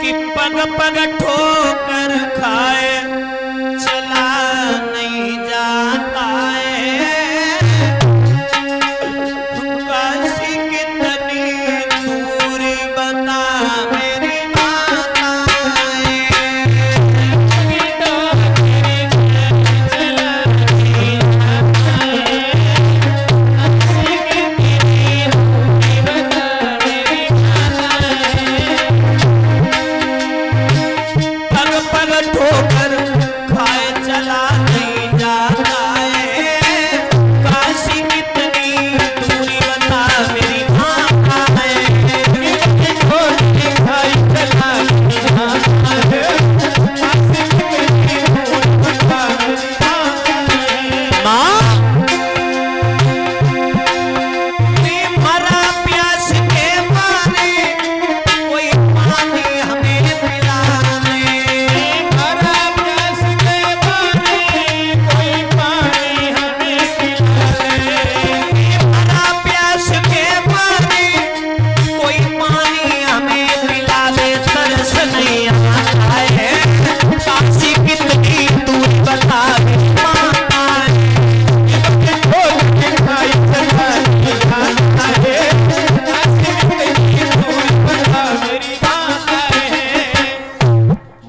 कि पग पग ठोकर खाए चला नहीं जाता है। काशी कितनी दूरी बता मेरी माता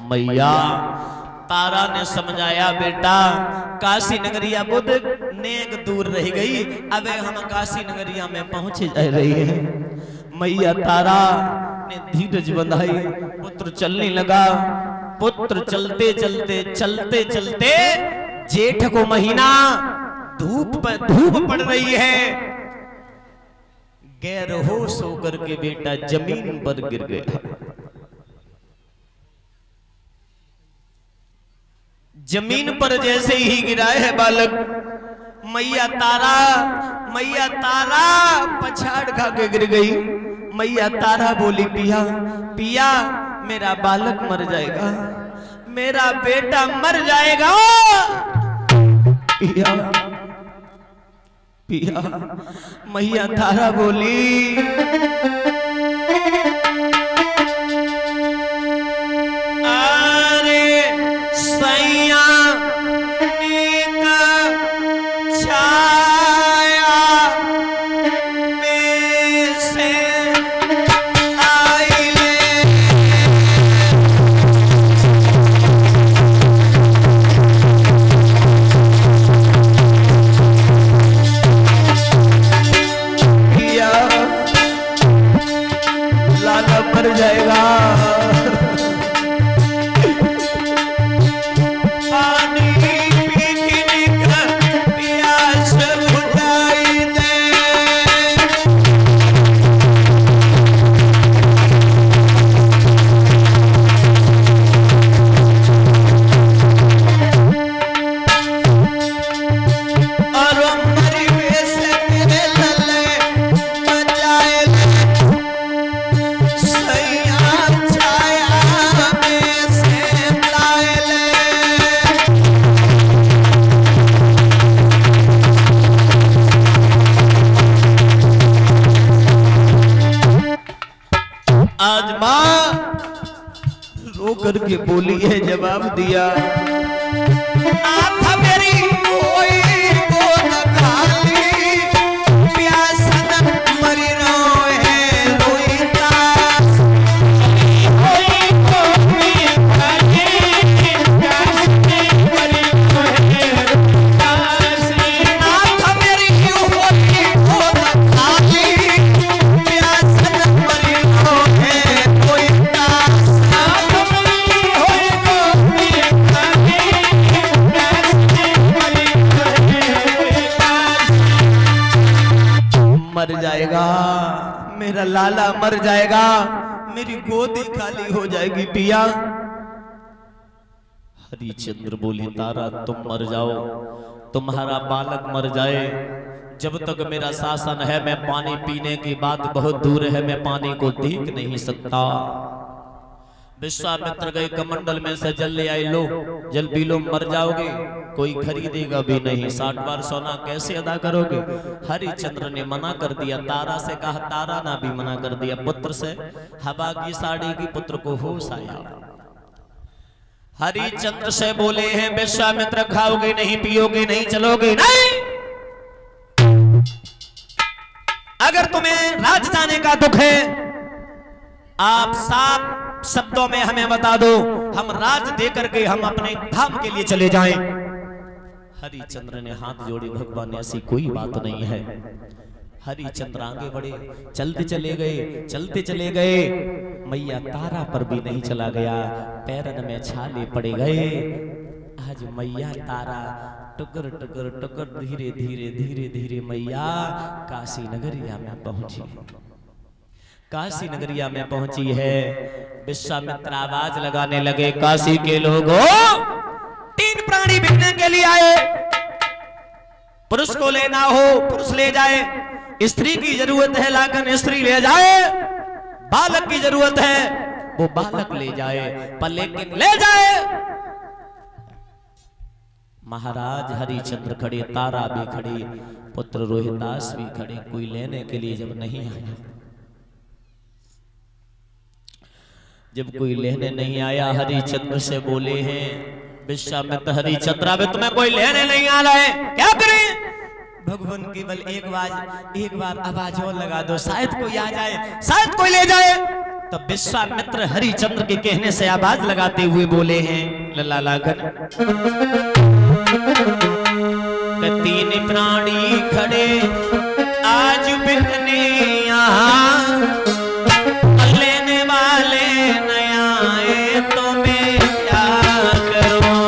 मैया। तारा ने समझाया बेटा काशी नगरिया बुद्ध नेक दूर रह गई, अब हम काशी नगरिया में पहुंचे जा रही है। मैया तारा ने धीरज बंधाई, पुत्र चलने लगा। पुत्र चलते चलते चलते चलते जेठ को महीना, धूप पड़ रही है। गैर होश होकर के बेटा जमीन पर गिर गया। जमीन पर जैसे ही गिरा है बालक, मैया तारा पछाड़ खा के गिर गई। मैया तारा बोली पिया पिया मेरा बालक मर जाएगा, मेरा बेटा मर जाएगा। पिया पिया मैया तारा बोली अरे सैया छाया में से आई ले। पिया लाला मर जाएगा। आज माँ रो करके बोली है, जवाब दिया आँख मेरी कोई गोद खाली, प्यासन मरी रोए रोईता। मर जाएगा मेरा लाला, मर जाएगा, मेरी गोदी खाली हो जाएगी पिया। हरिश्चंद्र बोली तारा तुम मर जाओ, तुम्हारा बालक मर जाए, जब तक मेरा शासन है मैं पानी पीने की बात बहुत दूर है, मैं पानी को देख नहीं सकता। विश्वामित्र गए कमंडल में से जल ले आए, लो जल पी लो, मर जाओगे, कोई खरीदेगा भी नहीं, 60 बार सोना कैसे अदा करोगे। हरिचंद्र ने मना कर दिया, तारा से कहा, तारा ना भी मना कर दिया, पुत्र से हवा की साड़ी की, पुत्र को होश आया। हरिचंद्र से बोले हैं, विश्वामित्र खाओगे नहीं, पियोगे नहीं, चलोगे नहीं। अगर तुम्हें राज जाने का दुख है, आप साफ शब्दों में हमें बता दो, हम राज देकर के हम अपने धाम के लिए चले जाएं। हरिचंद्र ने हाथ जोड़े, भगवान ऐसी कोई बात नहीं है। हरिचंद्र आगे बढ़े, चलते चले गए, चलते चले गए, मैया तारा पर भी नहीं चला गया, पैरन में छाले पड़े गए। आज मैया तारा टुकर टुकर टुकर धीरे धीरे धीरे धीरे मैया काशी नगरिया में पहुंची। काशी नगरिया में पहुंची है। विश्वामित्र आवाज लगाने लगे, काशी के लोगों, 3 प्राणी बिकने के लिए आए, पुरुष को लेना हो पुरुष ले जाए, स्त्री की जरूरत है लाकर स्त्री ले जाए, बालक की जरूरत है वो बालक ले जाए, पर लेकिन ले जाए। महाराज हरिचंद्र खड़े, तारा भी खड़ी, पुत्र रोहिदास भी खड़े, कोई लेने के लिए जब नहीं आया, जब कोई लेने नहीं आया, हरिचंद्र से बोले हैं विश्वामित्र, हरिचंद्र अब तुम्हें कोई लेने नहीं आ रहा है, क्या करें। भगवान केवल एक बार आवाज और लगा दो, शायद कोई आ जाए, शायद कोई ले जाए। तब विश्वामित्र हरिचंद्र के कहने से आवाज लगाते हुए बोले हैं, लला लागन, 3 प्राणी खड़े आज बिकने यहाँ, लेने वाले नया आए तो मैं क्या करूं।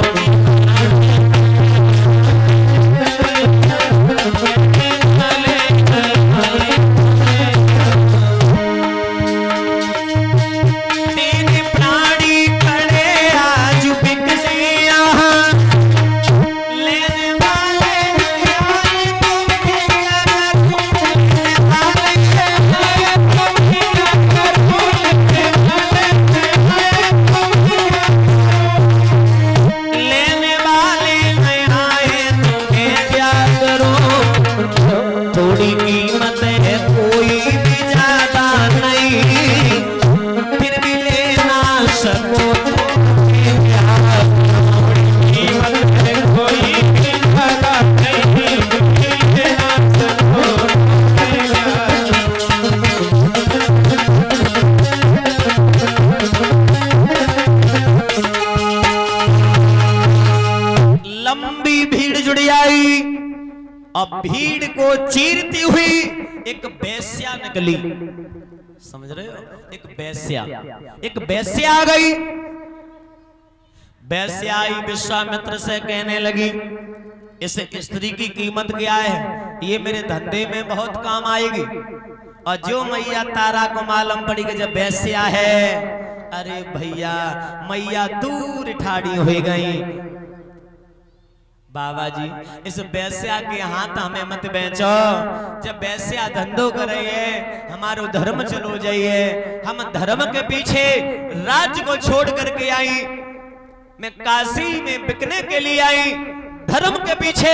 3 प्राणी खड़े आज बिकने यहाँ, लेने वाले नया आए तो मैं क्या करूं। लेने वाले नया आए तो मैं क्या करूं। थोड़ी कीमत है कोई भी ज्यादा नहीं, फिर भी लेना सको तो क्या करूं। कीमत है कोई भी ज्यादा नहीं, लेना सको लंबी भीड़ जुड़ आई। अब भीड़ को चीरती हुई एक बेस्या निकली, समझ रहे हो, एक बेस्या आ गई। बेस्या आई, विश्वामित्र से कहने लगी, इस स्त्री की कीमत क्या है, ये मेरे धंधे में बहुत काम आएगी। और जो मैया तारा को मालूम पड़ी कि जब बेस्या है, अरे भैया मैया दूर ठाड़ी हो गई। बाबा जी, इस बेस्या के हाथ हमें मत बेचो, जब बेस्या धंधो कर रही है, हमारो धर्म चलो जाइए, हम धर्म के पीछे राज्य को छोड़ करके आई, मैं काशी में बिकने के लिए आई, धर्म के पीछे,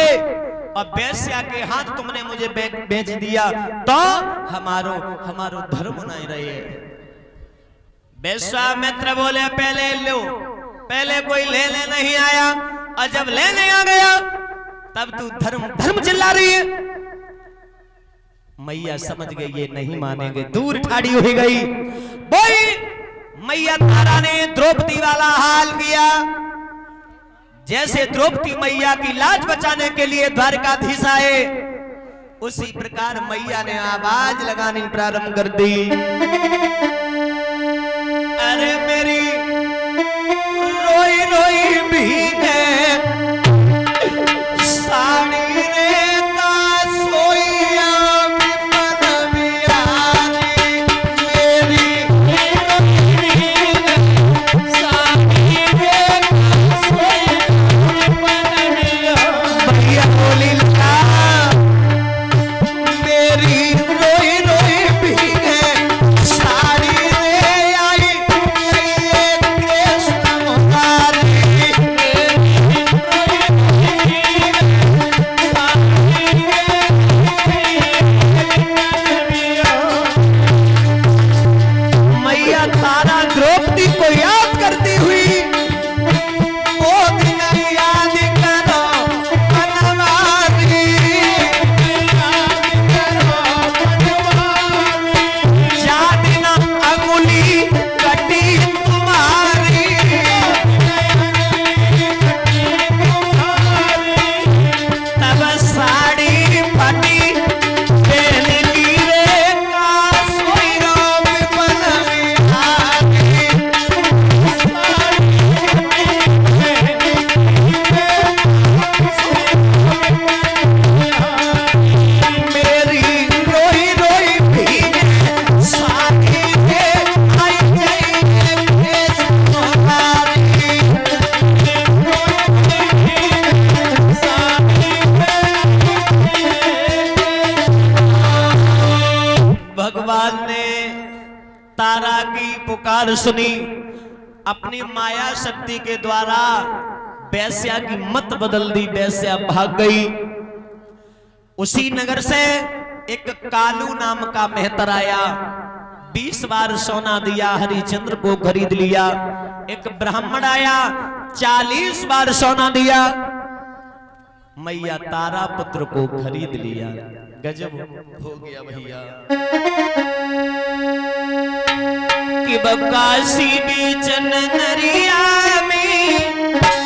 और बेस्या के हाथ तुमने मुझे बेच दिया, तो हमारो धर्म नहीं रहे। विश्वामित्र बोले, पहले लो, पहले कोई लेने नहीं आया, और जब लेने आ गया तब तू धर्म चिल्ला रही है। मैया समझ गई ये नहीं मानेंगे, दूर ठाड़ी हो गई। वही मैया तारा ने द्रौपदी वाला हाल किया, जैसे द्रौपदी मैया की लाज बचाने के लिए द्वारकाधीश आए, उसी प्रकार मैया ने आवाज लगानी प्रारंभ कर दी। अरे मेरी रोई रोई भीगे साड़ी रे का सोइया विपन बिहारी, मेरी साड़ी रे का सोइया विपन बिहारी। भैया बोली लगा, मेरी रोई रोई भीगे साड़ी पुकार सुनी, अपनी माया शक्ति के द्वारा वैश्या की मत बदल दी, वैश्या भाग गई। उसी नगर से एक कालू नाम का मेहतर आया, 20 बार सोना दिया, हरिचंद्र को खरीद लिया। एक ब्राह्मण आया, 40 बार सोना दिया, मैया तारा पुत्र को खरीद लिया। गजब हो गया भैया कि बकासी बीच नगरिया में